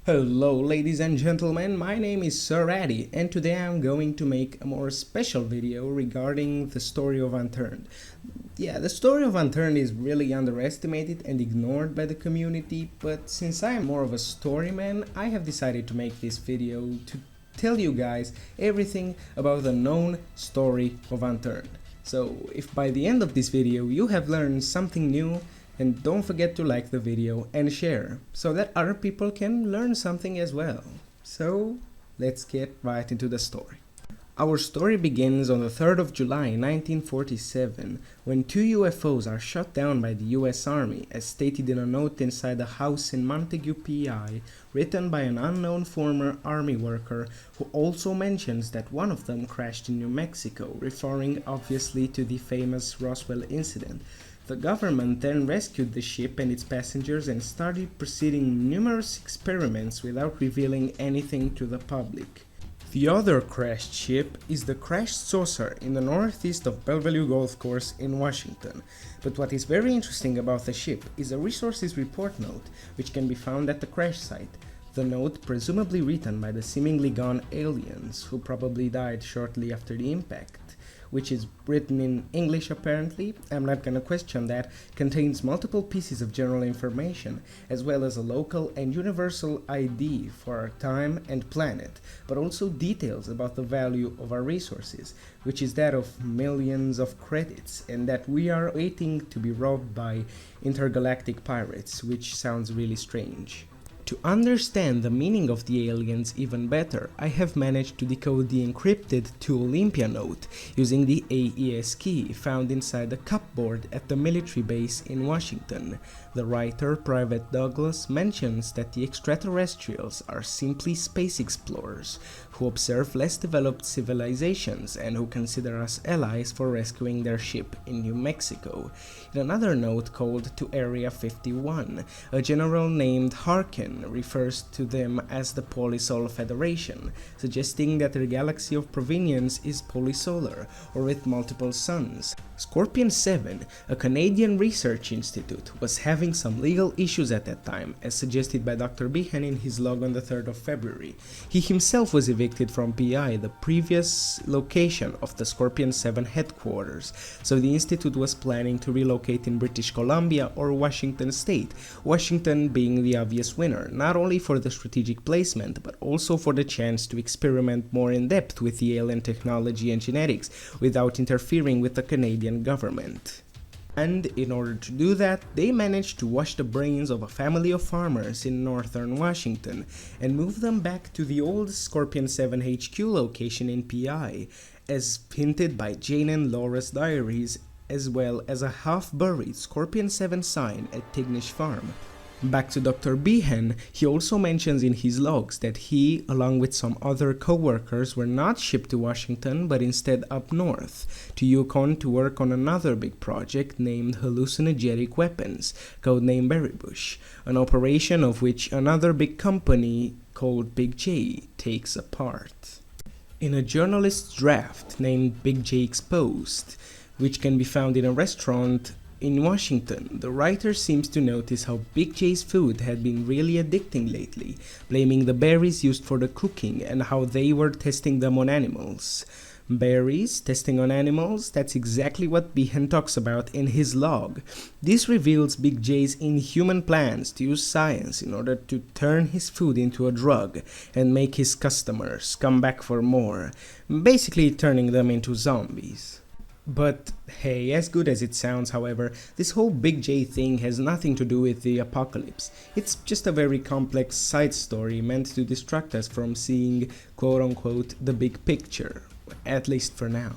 Hello ladies and gentlemen, my name is Sir Addy and today I'm going to make a more special video regarding the story of Unturned. Yeah, the story of Unturned is really underestimated and ignored by the community, but since I am more of a story man, I have decided to make this video to tell you guys everything about the known story of Unturned. So if by the end of this video you have learned something new, and don't forget to like the video and share, so that other people can learn something as well. So let's get right into the story. Our story begins on the 3rd of July 1947, when two UFOs are shot down by the US Army, as stated in a note inside a house in Montague, PI, written by an unknown former Army worker, who also mentions that one of them crashed in New Mexico, referring obviously to the famous Roswell incident. The government then rescued the ship and its passengers and started proceeding numerous experiments without revealing anything to the public. The other crashed ship is the crashed saucer in the northeast of Bellevue Golf Course in Washington. But what is very interesting about the ship is a resources report note, which can be found at the crash site. The note, presumably written by the seemingly gone aliens, who probably died shortly after the impact, which is written in English apparently, I'm not gonna question that, contains multiple pieces of general information, as well as a local and universal ID for our time and planet, but also details about the value of our resources, which is that of millions of credits, and that we are waiting to be robbed by intergalactic pirates, which sounds really strange. To understand the meaning of the aliens even better, I have managed to decode the encrypted To Olympia note using the AES key found inside the cupboard at the military base in Washington. The writer, Private Douglas, mentions that the extraterrestrials are simply space explorers who observe less developed civilizations and who consider us allies for rescuing their ship in New Mexico. In another note called To Area 51, a general named Harkin refers to them as the Polysol Federation, suggesting that their galaxy of provenience is polysolar, or with multiple suns. Scorpion 7, a Canadian research institute, was having some legal issues at that time, as suggested by Dr. Behan in his log on the 3rd of February. He himself was evicted from PI, the previous location of the Scorpion 7 headquarters, so the institute was planning to relocate in British Columbia or Washington State, Washington being the obvious winner, not only for the strategic placement, but also for the chance to experiment more in depth with the alien technology and genetics without interfering with the Canadian government. And in order to do that, they managed to wash the brains of a family of farmers in northern Washington and move them back to the old Scorpion 7 HQ location in PI, as hinted by Jane and Laura's diaries, as well as a half-buried Scorpion 7 sign at Tignish Farm. Back to Dr. Behan, he also mentions in his logs that he, along with some other co-workers, were not shipped to Washington but instead up north, to Yukon, to work on another big project named Hallucinogetic Weapons, codenamed Berrybush, an operation of which another big company called Big J takes a part. In a journalist's draft named Big J Exposed, which can be found in a restaurant in Washington, the writer seems to notice how Big J's food had been really addicting lately, blaming the berries used for the cooking and how they were testing them on animals. Berries, testing on animals, that's exactly what Behan talks about in his log. This reveals Big J's inhuman plans to use science in order to turn his food into a drug and make his customers come back for more, basically turning them into zombies. But hey, as good as it sounds, however, this whole Big J thing has nothing to do with the apocalypse. It's just a very complex side story meant to distract us from seeing quote-unquote the big picture, at least for now.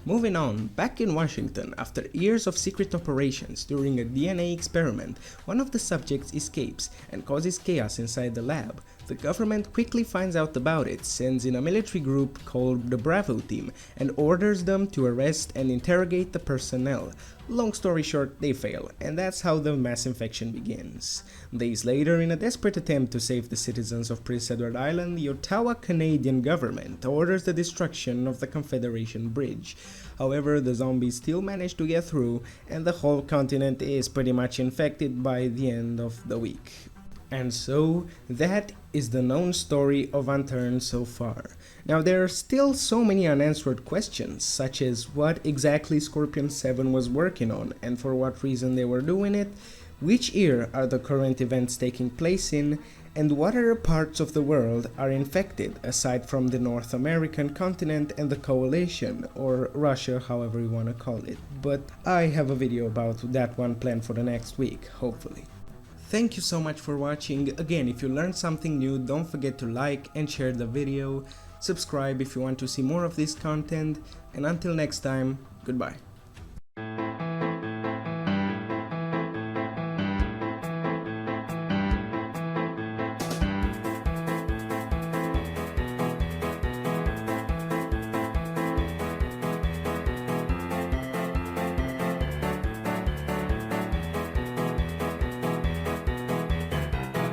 Moving on, back in Washington, after years of secret operations during a DNA experiment, one of the subjects escapes and causes chaos inside the lab. The government quickly finds out about it, sends in a military group called the Bravo Team, and orders them to arrest and interrogate the personnel. Long story short, they fail, and that's how the mass infection begins. Days later, in a desperate attempt to save the citizens of Prince Edward Island, the Ottawa Canadian government orders the destruction of the Confederation Bridge. However, the zombies still manage to get through, and the whole continent is pretty much infected by the end of the week. And so, that is the known story of Unturned so far. Now there are still so many unanswered questions, such as what exactly Scorpion 7 was working on and for what reason they were doing it, which year are the current events taking place in, and what other parts of the world are infected aside from the North American continent and the Coalition, or Russia, however you want to call it. But I have a video about that one planned for the next week, hopefully. Thank you so much for watching. Again, if you learned something new, don't forget to like and share the video, subscribe if you want to see more of this content, and until next time, goodbye.